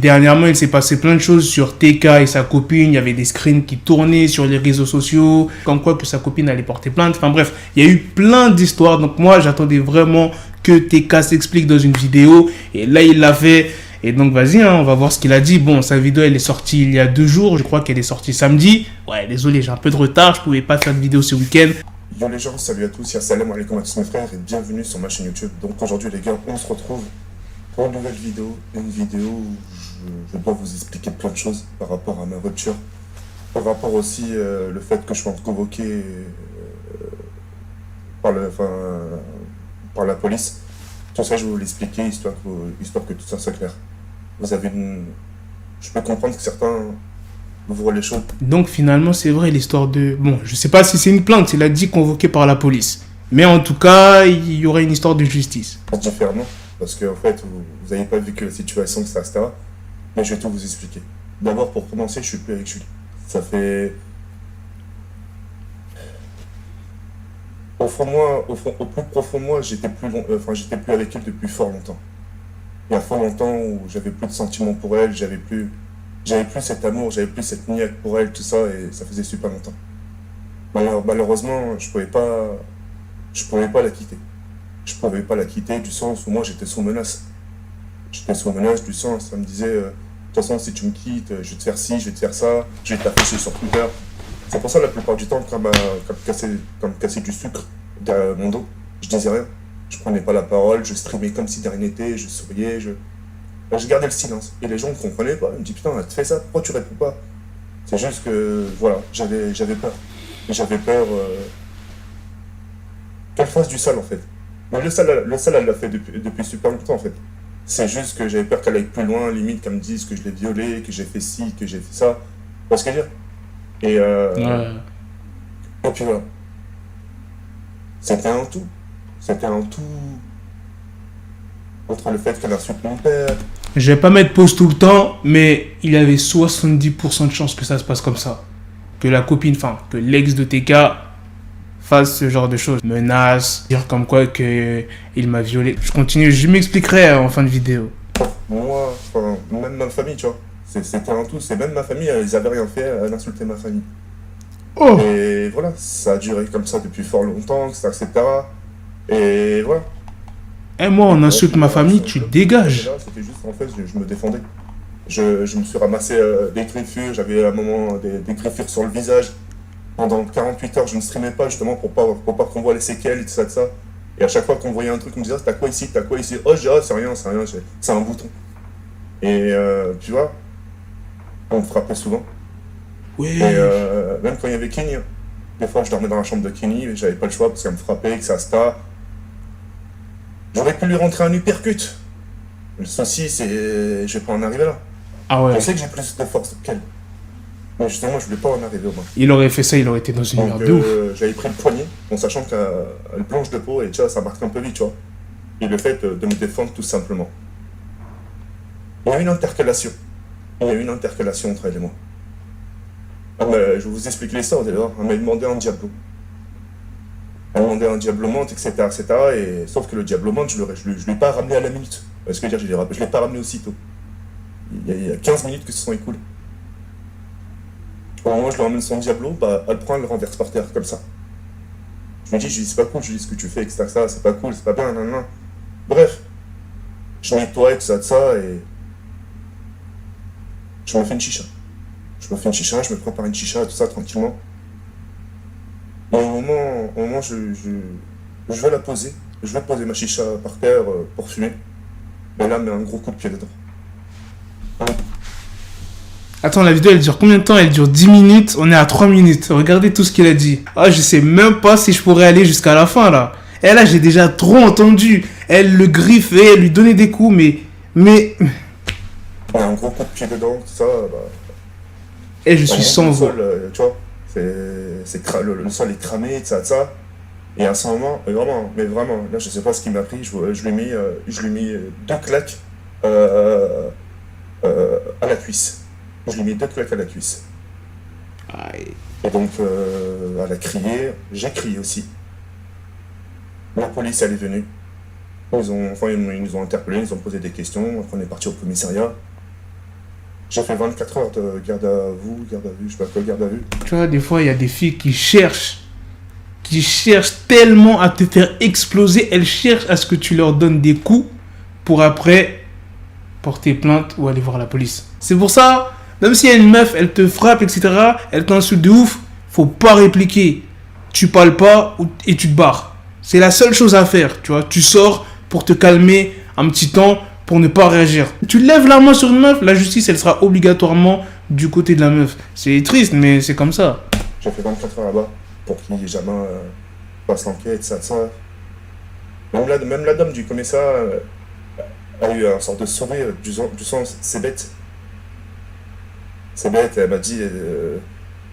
Dernièrement, il s'est passé plein de choses sur TK et sa copine. Il y avait des screens qui tournaient sur les réseaux sociaux, comme quoi que sa copine allait porter plainte. Enfin bref, il y a eu plein d'histoires. Donc moi, j'attendais vraiment que TK s'explique dans une vidéo. Et là, il l'a fait. Et donc vas-y, hein, on va voir ce qu'il a dit. Bon, sa vidéo, elle est sortie il y a 2 jours. Je crois qu'elle est sortie samedi. Ouais, désolé, j'ai un peu de retard. Je pouvais pas faire de vidéo ce week-end. Yo les gens, salut à tous, salam alaikum à tous mes frères et bienvenue sur ma chaîne YouTube. Donc aujourd'hui les gars, on se retrouve pour une nouvelle vidéo. Une vidéo où je dois vous expliquer plein de choses par rapport à ma rupture. Par rapport aussi le fait que je sois convoqué par la police. Tout ça je vais vous l'expliquer histoire que tout ça soit clair. Je peux comprendre que certains ouvrent les choses. Donc finalement, c'est vrai l'histoire de... Bon, je sais pas si c'est une plainte. Il a dit convoqué par la police. Mais en tout cas, il y aurait une histoire de justice. Différemment, parce que en fait, vous n'avez pas vécu la situation, etc. Mais je vais tout vous expliquer. D'abord, pour commencer, je suis plus avec Julie. Ça fait... Au plus profond de moi, j'étais plus avec elle depuis fort longtemps. Il y a fort longtemps où j'avais plus de sentiments pour elle, j'avais plus cet amour, j'avais plus cette niaque pour elle, tout ça, et ça faisait super longtemps. Malheureusement, je pouvais pas la quitter. Je pouvais pas la quitter du sens où moi j'étais sous menace. J'étais sous menace du sens, ça me disait, de toute façon, si tu me quittes, je vais te faire ci, je vais te faire ça, je vais t'afficher sur Twitter. C'est pour ça, la plupart du temps, quand me cassait du sucre derrière mon dos, je disais rien. Je prenais pas la parole, je streamais comme si de rien n'était, je souriais, je gardais le silence. Et les gens ne comprenaient pas, ils me disaient, putain, tu fais ça, pourquoi tu réponds pas? C'est juste que, voilà, j'avais peur. Et j'avais peur qu'elle fasse du sale, en fait. Mais le sale, elle l'a fait depuis super longtemps, en fait. C'est juste que j'avais peur qu'elle aille plus loin, limite qu'elle me dise que je l'ai violée, que j'ai fait ci, que j'ai fait ça. Tu vois ce que je veux dire? Et puis voilà. C'était un tout. Entre le fait qu'elle insulte mon père. Je vais pas mettre pause tout le temps, mais il y avait 70% de chances que ça se passe comme ça. Que la copine, enfin, que l'ex de TK fasse ce genre de choses. Menace, dire comme quoi que il m'a violé. Je continue, je m'expliquerai en fin de vidéo. Moi, enfin, même ma famille, tu vois. C'était un tout. C'est même ma famille, ils avaient rien fait, elle insultait ma famille. Oh! Et voilà, ça a duré comme ça depuis fort longtemps, etc. Et voilà. Et moi, on insulte ma famille, tu dégages. C'était juste, en fait, je me défendais. Je me suis ramassé des griffures, j'avais à un moment des griffures sur le visage. Pendant 48 heures, je ne streamais pas, justement, pour pas qu'on voit les séquelles et tout ça, de ça. Et à chaque fois qu'on voyait un truc, on me disait, ah, t'as quoi ici? Oh, je dis, ah, c'est rien, c'est un bouton. Et tu vois, on me frappait souvent. Oui. Et même quand il y avait Kenny, hein. Des fois, je dormais dans la chambre de Kenny, mais j'avais pas le choix parce qu'elle me frappait, que ça se tape. J'aurais pu lui rentrer un uppercut. Le souci, c'est... Je vais pas en arriver là. Ah ouais. Je sais que j'ai plus de force qu'elle. Mais justement, je voulais pas en arriver au moins. Il aurait fait ça, il aurait été dans une merde de ouf. J'avais pris le poignet, en sachant qu'elle blanche de peau, et tu vois, ça marque un peu vite, tu vois. Et le fait de me défendre tout simplement. Il y a eu une intercalation. Entre elle et moi. Je vous explique l'histoire d'ailleurs. Elle m'a demandé un Diablo. Elle m'a demandé un Diablomante, etc. Et... Sauf que le Diablomante, je ne l'ai pas ramené à la minute. Ce que je veux dire, je ne l'ai pas ramené aussitôt. Il y a 15 minutes que se sont écoulées. Au moment où je lui ramène son Diablo, elle prend, elle le renverse par terre, comme ça. Je lui dis, c'est pas cool, je lui dis ce que tu fais, etc. C'est pas cool, c'est pas bien, nan, nan. Bref. Je nettoie, tout ça, et... Je me fais une chicha. Je me prépare une chicha, tout ça, tranquillement. Et au moment je vais la poser. Je vais poser ma chicha par terre pour fumer. Mais là, elle met un gros coup de pied dedans. Attends, la vidéo, elle dure combien de temps? Elle dure 10 minutes, on est à 3 minutes. Regardez tout ce qu'il a dit. Ah, je sais même pas si je pourrais aller jusqu'à la fin, là. Et là, j'ai déjà trop entendu. Elle le griffait, elle lui donnait des coups, mais... Un gros coup de pied dedans, tout ça, Et je suis sans voix. Tu vois, le sol est cramé, tout ça. Et à ce moment, vraiment, là, je sais pas ce qu'il m'a pris, je lui ai mis 2 claques à la cuisse. Je lui ai mis 2 claques à la cuisse. Aïe. Et donc, elle a crié, j'ai crié aussi. La police, elle est venue. Ils nous ont interpellés, ils nous ont posé des questions, après on est parti au commissariat. J'ai fait 24 heures de garde à vue, je sais pas quoi, garde à vue. Tu vois, des fois, il y a des filles qui cherchent tellement à te faire exploser, elles cherchent à ce que tu leur donnes des coups pour après porter plainte ou aller voir la police. C'est pour ça, même s'il y a une meuf, elle te frappe, etc., elle t'insulte de ouf, faut pas répliquer. Tu parles pas et tu te barres. C'est la seule chose à faire, tu vois. Tu sors pour te calmer un petit temps, pour ne pas réagir. Tu lèves la main sur une meuf, la justice, elle sera obligatoirement du côté de la meuf. C'est triste, mais c'est comme ça. J'ai fait 24 heures là-bas pour qu'il y ait jamais passe l'enquête, ça. Même la dame du commissariat a eu un sort de sourire du sens, c'est bête. C'est bête, elle m'a dit,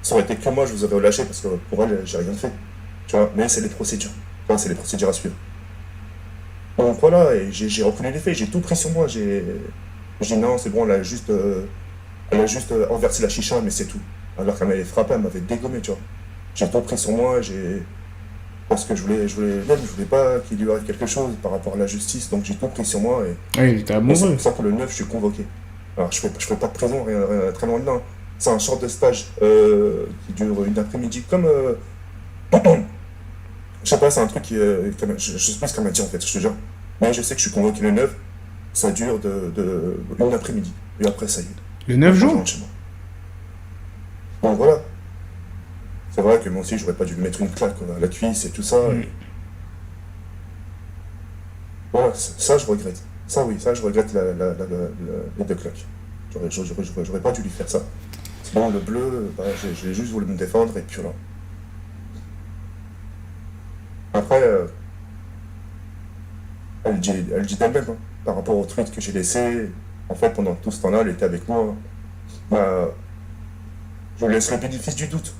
ça aurait été que moi, je vous aurais relâché parce que pour elle, j'ai rien fait. Tu vois, mais c'est les procédures. Tu vois, c'est les procédures à suivre. Donc voilà, et j'ai reconnu les faits, j'ai tout pris sur moi. J'ai dit non, c'est bon, elle a juste renversé la chicha, mais c'est tout. Alors qu'elle m'avait frappé, elle m'avait dégommé, tu vois. J'ai tout pris sur moi, parce que je voulais pas qu'il lui arrive quelque chose par rapport à la justice, donc j'ai tout pris sur moi. Et Oui, t'es c'est amoureux. pour ça que le 9, je suis convoqué. Alors je fais pas de prison, rien, très loin de là. C'est un short de stage qui dure une après-midi, comme. Je sais pas, c'est un truc je sais pas ce qu'elle m'a dit en fait, je te jure. Mais je sais que je suis convoqué le 9, ça dure une après-midi. Et après, ça y est. Le 9 Je jours. rentre chez moi. Donc voilà. C'est vrai que moi aussi, j'aurais pas dû lui mettre une claque à la cuisse et tout ça. Et voilà, ça je regrette. Ça oui, ça je regrette les deux claques. J'aurais pas dû lui faire ça. Sinon, le bleu, bah, j'ai juste voulu me défendre et puis voilà. Après, elle dit d'elle-même, hein, par rapport au tweet que j'ai laissé, en fait, pendant tout ce temps-là, elle était avec moi. Bah, je lui laisse le bénéfice du doute.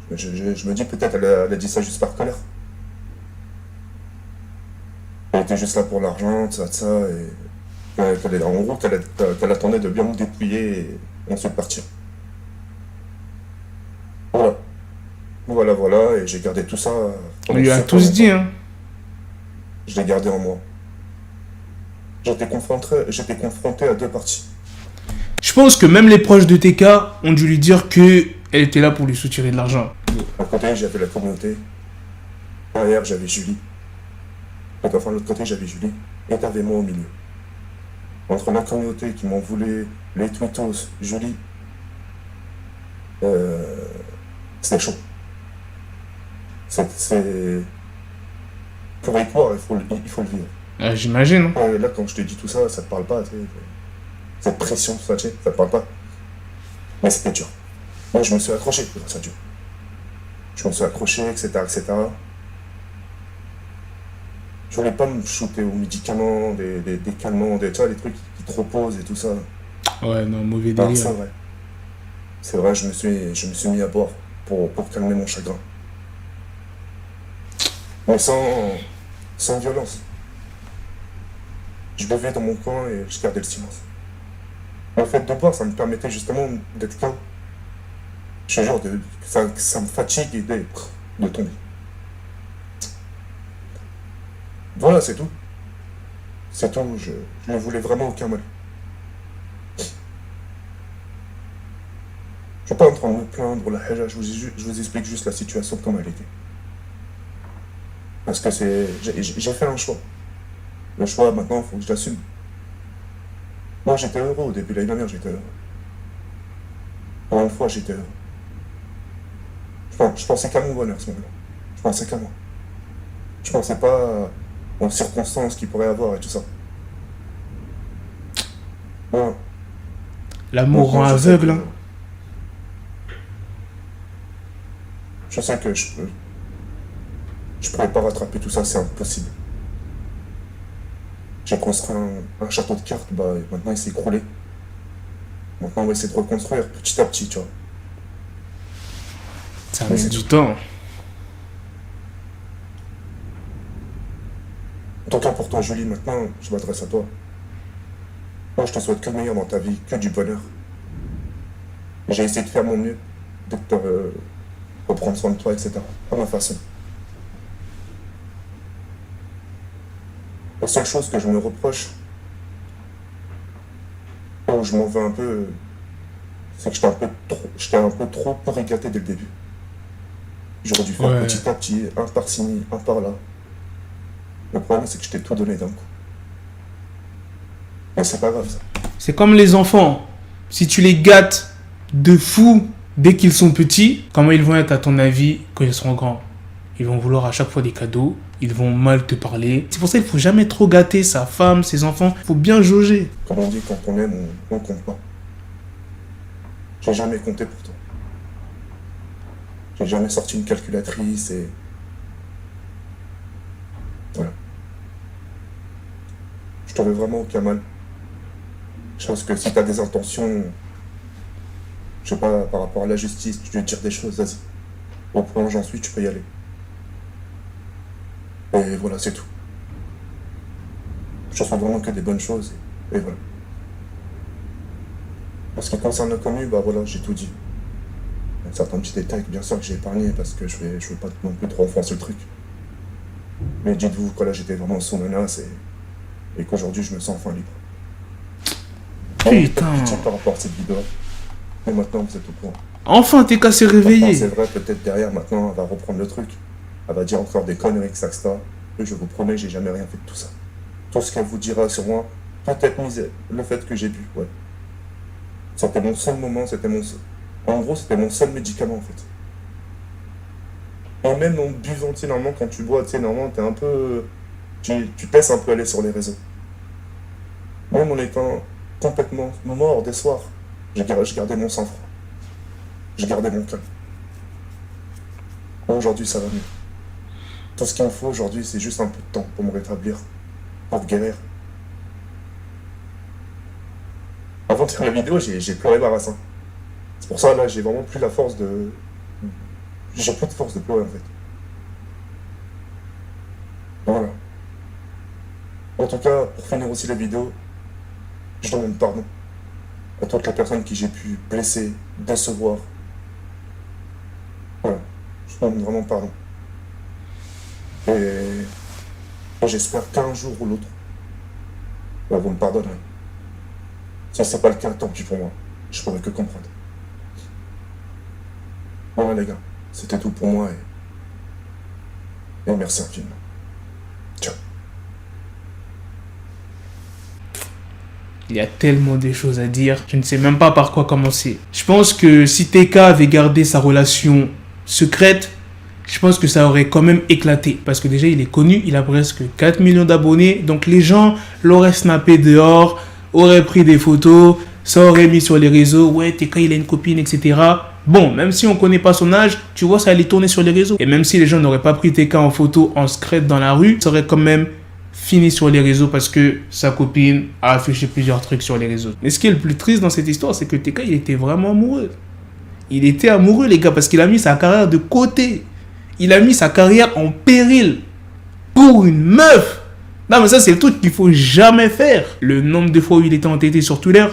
Je me dis peut-être elle a dit ça juste par colère. Elle était juste là pour l'argent, ça, et en gros, qu'elle attendait de bien me dépouiller et ensuite partir. Voilà. Voilà, et j'ai gardé tout ça. On lui a tous dit, hein. Je l'ai gardé en moi. J'étais confronté à deux parties. Je pense que même les proches de TK ont dû lui dire que elle était là pour lui soutirer de l'argent. D'un côté, j'avais la communauté. Derrière, j'avais Julie. Donc, enfin, de l'autre côté, j'avais Julie. Et t'avais moi au milieu. Entre la communauté qui m'en voulait, les twittos, Julie, c'était chaud. C'est... Pour y croire, il faut le vivre. J'imagine. Ouais, là, quand je te dis tout ça, ça te parle pas, tu sais. Cette pression, ça te parle pas. Mais c'était dur. Moi, je me suis accroché grâce à Dieu. Je me suis accroché, etc., etc. Je voulais pas me shooter aux médicaments, des calmants, tu vois, les trucs qui te reposent et tout ça. Ouais, non, mauvais Alors, délire. c'est vrai. C'est vrai, je me suis mis à boire pour calmer mon chagrin. Mais sans violence. Je buvais dans mon coin et je gardais le silence. Le fait de boire, ça me permettait justement d'être calme. Je te jure, ça me fatigue et de tomber. Voilà, c'est tout. C'est tout, je ne voulais vraiment aucun mal. Je ne suis pas en train de me plaindre, je vous explique juste la situation comme elle était. Parce que j'ai fait un choix. Le choix, maintenant, il faut que je l'assume. Moi, j'étais heureux au début, l'année dernière, j'étais heureux. Pour une fois, j'étais heureux. Je pensais qu'à mon bonheur, ce moment-là. Je pensais qu'à moi. Je pensais pas aux circonstances qu'il pourrait avoir et tout ça. Voilà. L'amour rend aveugle, hein. Je sais que je pourrais pas rattraper tout ça, c'est impossible. J'ai construit un château de cartes, bah maintenant il s'est écroulé. Maintenant on va essayer de reconstruire petit à petit, tu vois. Ça Mais met c'est du tout. temps. En tant qu'important, Julie, maintenant, je m'adresse à toi. Moi, je te souhaite que le meilleur dans ta vie, que du bonheur. J'ai essayé de faire mon mieux, de reprendre soin de toi, etc. À ma façon. La seule chose que je me reproche, Où je m'en veux un peu, c'est que j'étais un peu trop pourri gâté dès le début. J'aurais dû faire Ouais. petit à petit, un par-ci, un par-là. Le problème, c'est que je t'ai tout donné d'un coup. Mais c'est pas grave, ça. C'est comme les enfants. Si tu les gâtes de fou dès qu'ils sont petits, comment ils vont être à ton avis quand ils seront grands? Ils vont vouloir à chaque fois des cadeaux, ils vont mal te parler. C'est pour ça qu'il faut jamais trop gâter sa femme, ses enfants. Il faut bien jauger. Comme on dit, quand on aime, on compte pas. J'ai jamais compté pourtant. J'ai jamais sorti une calculatrice et... Voilà. Je te veux vraiment aucun mal. Je pense que si t'as des intentions, je sais pas, par rapport à la justice, tu veux dire des choses, vas-y. Au point où j'en suis, tu peux y aller. Et voilà, c'est tout. Je souhaite vraiment que des bonnes choses, et voilà. En ce qui concerne la commu, bah voilà, j'ai tout dit. Il y a certains petits détails, bien sûr, que j'ai épargnés parce que je veux pas non plus trop enfoncer le truc. Mais dites-vous que là, j'étais vraiment sous menace et qu'aujourd'hui, je me sens enfin libre. Putain. Pitié par rapport à cette vidéo. Mais maintenant, vous êtes au courant. Enfin, t'es qu'à se Maintenant, réveiller. c'est vrai, peut-être derrière, maintenant, elle va reprendre le truc. Elle va dire encore des conneries, que ça, etc. Et je vous promets, j'ai jamais rien fait de tout ça. Tout ce qu'elle vous dira sur moi, peut-être misé le fait que j'ai bu, ouais. C'était mon seul moment, c'était mon seul... En gros, c'était mon seul médicament, en fait. Et même en buvant, tu sais, normalement, quand tu bois, tu sais, normalement, t'es un peu... Tu te laisses un peu aller sur les réseaux. Même en étant complètement mort des soirs, je gardais mon sang-froid. Je gardais mon calme. Aujourd'hui, ça va mieux. Tout ce qu'il me faut aujourd'hui, c'est juste un peu de temps pour me rétablir, pour guérir. Avant de faire la vidéo, j'ai pleuré Barassin. C'est pour ça, là, j'ai vraiment plus la force de... J'ai plus de force de pleurer, en fait. Voilà. En tout cas, pour finir aussi la vidéo, je demande pardon à toutes les personnes qui j'ai pu blesser, décevoir. Voilà. Je demande vraiment pardon. Et j'espère qu'un jour ou l'autre, bah, vous me pardonnerez. Si c'est pas le cas, tant pis pour moi. Je pourrais que comprendre. Voilà les gars, c'était tout pour moi et merci infiniment. Ciao. Il y a tellement de choses à dire, je ne sais même pas par quoi commencer. Je pense que si TK avait gardé sa relation secrète, je pense que ça aurait quand même éclaté. Parce que déjà, il est connu, il a presque 4 millions d'abonnés. Donc les gens l'auraient snappé dehors, auraient pris des photos, ça aurait mis sur les réseaux. Ouais, TK, il a une copine, etc. Bon, même si on ne connaît pas son âge, tu vois, ça allait tourner sur les réseaux. Et même si les gens n'auraient pas pris TK en photo en secret dans la rue, ça aurait quand même fini sur les réseaux parce que sa copine a affiché plusieurs trucs sur les réseaux. Mais ce qui est le plus triste dans cette histoire, c'est que TK, il était vraiment amoureux. Il était amoureux, les gars, parce qu'il a mis sa carrière de côté. Il a mis sa carrière en péril pour une meuf. Non, mais ça, c'est le truc qu'il faut jamais faire. Le nombre de fois où il était entêté sur Twitter,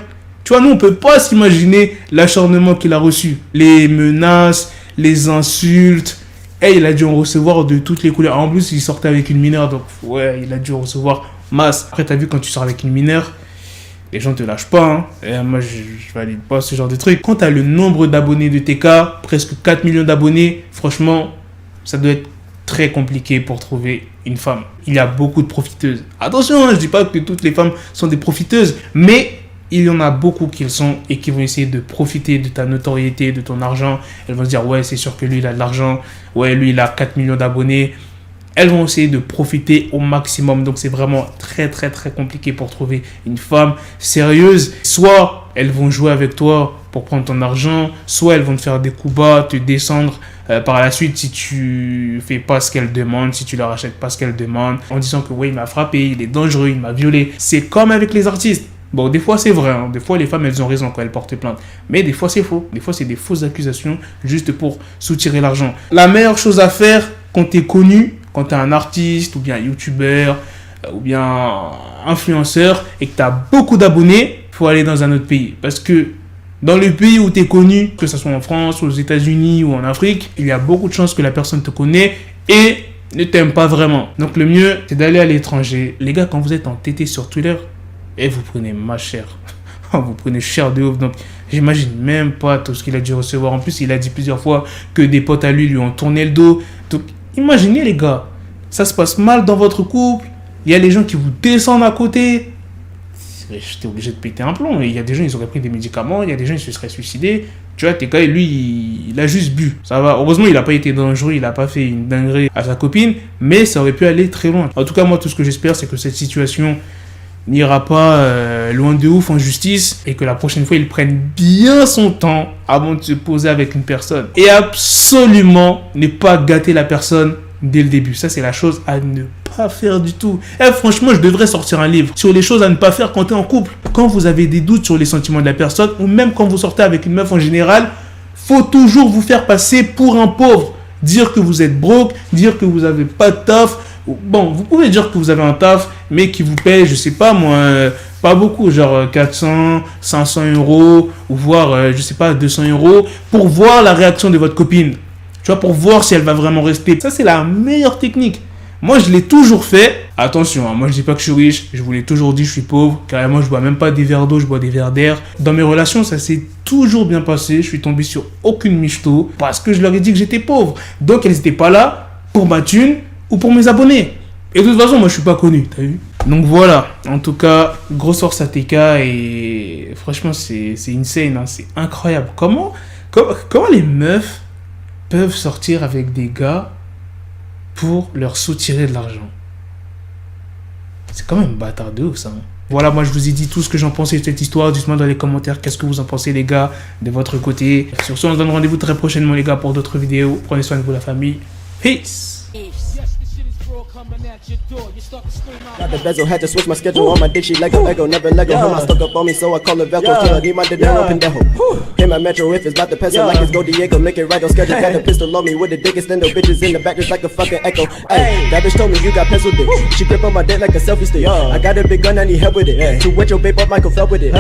tu vois, nous, on peut pas s'imaginer l'acharnement qu'il a reçu. Les menaces, les insultes. Et il a dû en recevoir de toutes les couleurs. En plus, il sortait avec une mineure, donc ouais, il a dû en recevoir masse. Après, t'as vu, quand tu sors avec une mineure, les gens te lâchent pas. Hein. Et moi, je valide pas ce genre de truc. Quand t'as le nombre d'abonnés de TK, presque 4 millions d'abonnés, franchement, ça doit être très compliqué pour trouver une femme. Il y a beaucoup de profiteuses. Attention, hein, je dis pas que toutes les femmes sont des profiteuses, mais il y en a beaucoup qui le sont et qui vont essayer de profiter de ta notoriété, de ton argent. Elles vont se dire, ouais, c'est sûr que lui, il a de l'argent. Ouais, lui, il a 4 millions d'abonnés. Elles vont essayer de profiter au maximum. Donc, c'est vraiment très, très, très compliqué pour trouver une femme sérieuse. Soit elles vont jouer avec toi pour prendre ton argent, soit elles vont te faire des coups bas, te descendre par la suite si tu fais pas ce qu'elles demandent, si tu leur achètes pas ce qu'elles demandent, en disant que ouais, il m'a frappé, il est dangereux, il m'a violé. C'est comme avec les artistes. Bon, des fois c'est vrai, hein. Des fois les femmes elles ont raison quand elles portent plainte, mais des fois c'est faux, des fois c'est des fausses accusations juste pour soutirer l'argent. La meilleure chose à faire quand tu es connu, quand tu es un artiste ou bien youtubeur ou bien influenceur et que tu as beaucoup d'abonnés, il faut aller dans un autre pays. Parce que dans le pays où tu es connu, que ce soit en France, aux États-Unis ou en Afrique, il y a beaucoup de chances que la personne te connaît et ne t'aime pas vraiment. Donc le mieux, c'est d'aller à l'étranger. Les gars, quand vous êtes entêtés sur Twitter, et vous prenez ma chère. vous prenez cher de ouf. Donc, j'imagine même pas tout ce qu'il a dû recevoir. En plus, il a dit plusieurs fois que des potes à lui ont tourné le dos. Donc, imaginez, les gars, ça se passe mal dans votre couple. Il y a les gens qui vous descendent à côté. J'étais obligé de péter un plomb. Il y a des gens, ils auraient pris des médicaments. Il y a des gens, ils se seraient suicidés. Tu vois, TK, lui, il a juste bu. Ça va. Heureusement, il n'a pas été dangereux. Il n'a pas fait une dinguerie à sa copine. Mais ça aurait pu aller très loin. En tout cas, moi, tout ce que j'espère, c'est que cette situation n'ira pas loin de ouf en justice. Et que la prochaine fois, il prenne bien son temps avant de se poser avec une personne. Et absolument ne pas gâter la personne dès le début. Ça, c'est la chose à ne pas faire du tout. Franchement, je devrais sortir un livre sur les choses à ne pas faire quand tu es en couple. Quand vous avez des doutes sur les sentiments de la personne, ou même quand vous sortez avec une meuf en général, faut toujours vous faire passer pour un pauvre. Dire que vous êtes broke, dire que vous n'avez pas de taf. Bon, vous pouvez dire que vous avez un taf, mais qui vous paye, je sais pas moi, pas beaucoup, genre 400, 500 euros, ou voire, je sais pas, 200 euros, pour voir la réaction de votre copine. Tu vois, pour voir si elle va vraiment rester. Ça, c'est la meilleure technique. Moi, je l'ai toujours fait. Attention, hein, moi, je dis pas que je suis riche. Je vous l'ai toujours dit, je suis pauvre. Carrément, je bois même pas des verres d'eau, je bois des verres d'air. Dans mes relations, ça s'est toujours bien passé. Je suis tombé sur aucune michto parce que je leur ai dit que j'étais pauvre. Donc, elles n'étaient pas là pour ma thune ou pour mes abonnés. Et de toute façon, moi, je suis pas connu, t'as vu? Donc voilà. En tout cas, grosse force à TK et franchement, c'est insane, hein. C'est incroyable. Comment les meufs peuvent sortir avec des gars pour leur soutirer de l'argent? C'est quand même bâtard de ouf, ça. Hein. Voilà, moi je vous ai dit tout ce que j'en pensais de cette histoire. Dites-moi dans les commentaires qu'est-ce que vous en pensez, les gars, de votre côté. Sur ce, on se donne rendez-vous très prochainement, les gars, pour d'autres vidéos. Prenez soin de vous, la famille. Peace. Got the bezel, had to switch my schedule on my dick, she Lego, never Lego. Her mouth stuck up on me, so I call her Velcro. Tell her, need my dinero, pendejo. Hit my metro if it's about to pencil like it's Go Diego. Make it right on schedule. Got a pistol on me with the dick extendo. Bitches in the back just like a fucking echo. Ay, that bitch told me you got pencil dick. She grip on my dick like a selfie stick. I got a big gun, I need help with it. To wet your babe up, Michael fell with it.